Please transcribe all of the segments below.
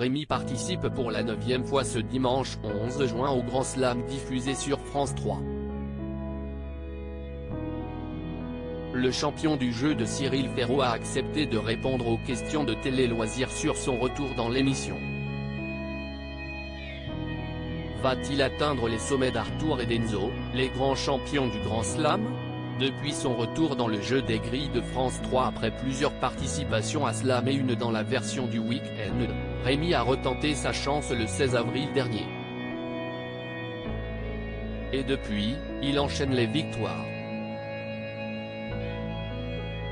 Rémi participe pour la 9e fois ce dimanche 11 juin au Grand Slam diffusé sur France 3. Le champion du jeu de Cyril Ferraud a accepté de répondre aux questions de Télé Loisirs sur son retour dans l'émission. Va-t-il atteindre les sommets d'Arthur et d'Enzo, les grands champions du Grand Slam ? Depuis son retour dans le jeu des grilles de France 3 après plusieurs participations à Slam et une dans la version du week-end, Rémi a retenté sa chance le 16 avril dernier. Et depuis, il enchaîne les victoires.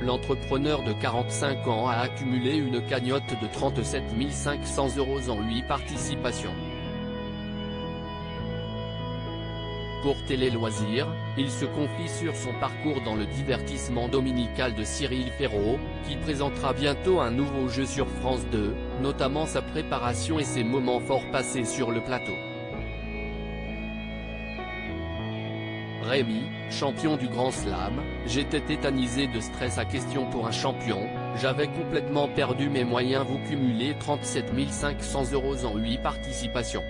L'entrepreneur de 45 ans a accumulé une cagnotte de 37 500 € en 8 participations. Pour Télé Loisirs, il se confie sur son parcours dans le divertissement dominical de Cyril Ferraud, qui présentera bientôt un nouveau jeu sur France 2, notamment sa préparation et ses moments forts passés sur le plateau. Rémi, champion du Grand Slam, j'étais tétanisé de stress à question pour un champion, j'avais complètement perdu mes moyens. Vous cumulez 37 500 € en 8 participations.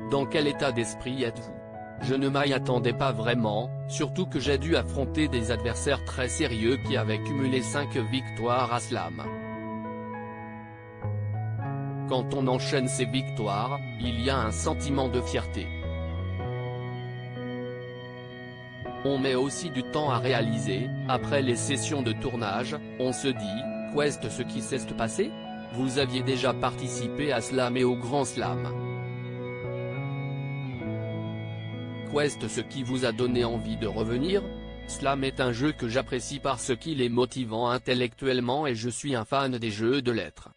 Dans quel état d'esprit êtes-vous? Je ne m'y attendais pas vraiment, surtout que j'ai dû affronter des adversaires très sérieux qui avaient cumulé 5 victoires à Slam. Quand on enchaîne ces victoires, il y a un sentiment de fierté. On met aussi du temps à réaliser, après les sessions de tournage, on se dit, qu'est-ce ce qui s'est passé? Vous aviez déjà participé à Slam et au Grand Slam. Qu'est-ce ce qui vous a donné envie de revenir? Slam est un jeu que j'apprécie parce qu'il est motivant intellectuellement et je suis un fan des jeux de lettres.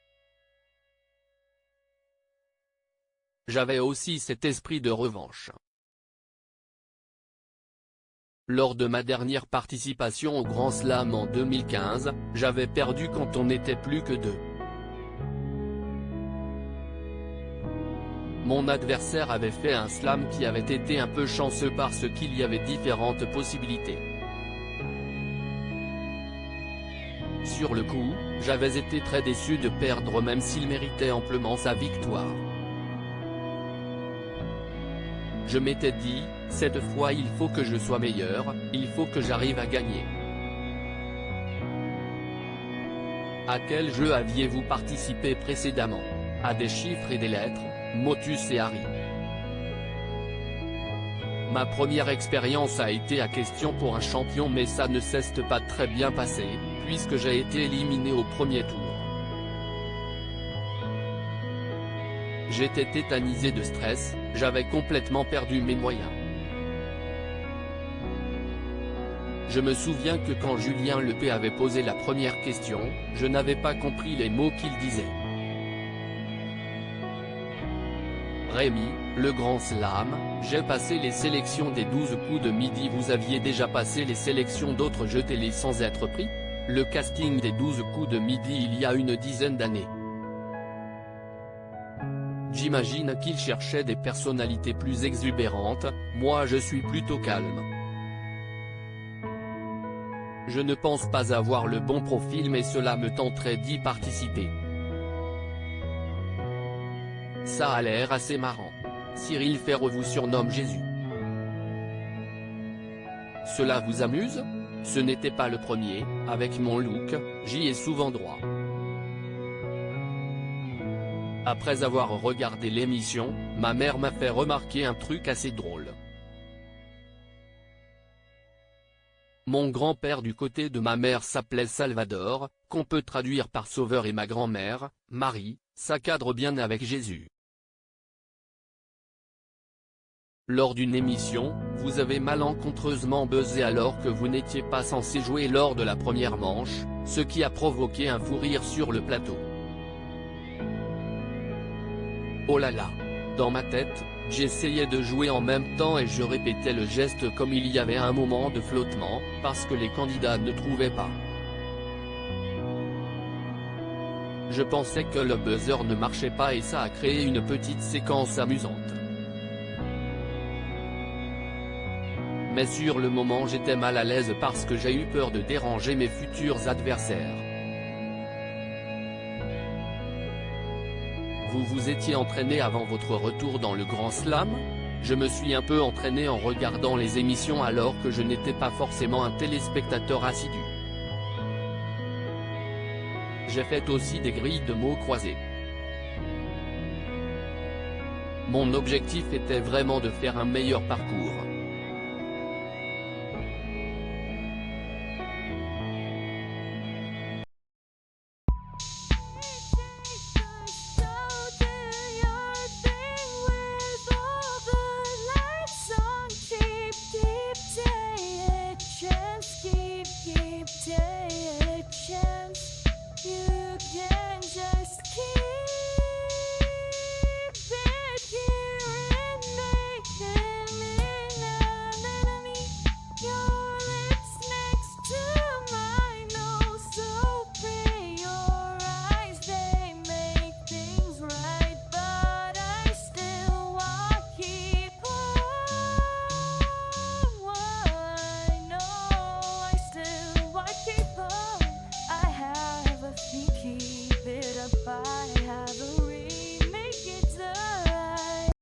J'avais aussi cet esprit de revanche. Lors de ma dernière participation au Grand Slam en 2015, j'avais perdu quand on n'était plus que 2. Mon adversaire avait fait un slam qui avait été un peu chanceux parce qu'il y avait différentes possibilités. Sur le coup, j'avais été très déçu de perdre même s'il méritait amplement sa victoire. Je m'étais dit, cette fois il faut que je sois meilleur, il faut que j'arrive à gagner. À quel jeu aviez-vous participé précédemment? À des chiffres et des lettres, Motus et Harry. Ma première expérience a été à question pour un champion mais ça ne s'est pas très bien passé, puisque j'ai été éliminé au premier tour. J'étais tétanisé de stress, j'avais complètement perdu mes moyens. Je me souviens que quand Julien Lepé avait posé la première question, je n'avais pas compris les mots qu'il disait. Rémi, le Grand Slam, j'ai passé les sélections des 12 coups de midi. Vous aviez déjà passé les sélections d'autres jeux télé sans être pris? Le casting des 12 coups de midi il y a une dizaine d'années. J'imagine qu'il cherchait des personnalités plus exubérantes, moi je suis plutôt calme. Je ne pense pas avoir le bon profil mais cela me tenterait d'y participer. Ça a l'air assez marrant. Cyril Ferraud vous surnomme Jésus. Cela vous amuse? Ce n'était pas le premier, avec mon look, j'y ai souvent droit. Après avoir regardé l'émission, ma mère m'a fait remarquer un truc assez drôle. Mon grand-père du côté de ma mère s'appelait Salvador, qu'on peut traduire par Sauveur, et ma grand-mère, Marie, ça cadre bien avec Jésus. Lors d'une émission, vous avez malencontreusement buzzé alors que vous n'étiez pas censé jouer lors de la première manche, ce qui a provoqué un fou rire sur le plateau. Oh là là! Dans ma tête, j'essayais de jouer en même temps et je répétais le geste comme il y avait un moment de flottement, parce que les candidats ne trouvaient pas. Je pensais que le buzzer ne marchait pas et ça a créé une petite séquence amusante. Mais sur le moment j'étais mal à l'aise parce que j'ai eu peur de déranger mes futurs adversaires. Vous vous étiez entraîné avant votre retour dans le Grand Slam? Je me suis un peu entraîné en regardant les émissions alors que je n'étais pas forcément un téléspectateur assidu. J'ai fait aussi des grilles de mots croisés. Mon objectif était vraiment de faire un meilleur parcours.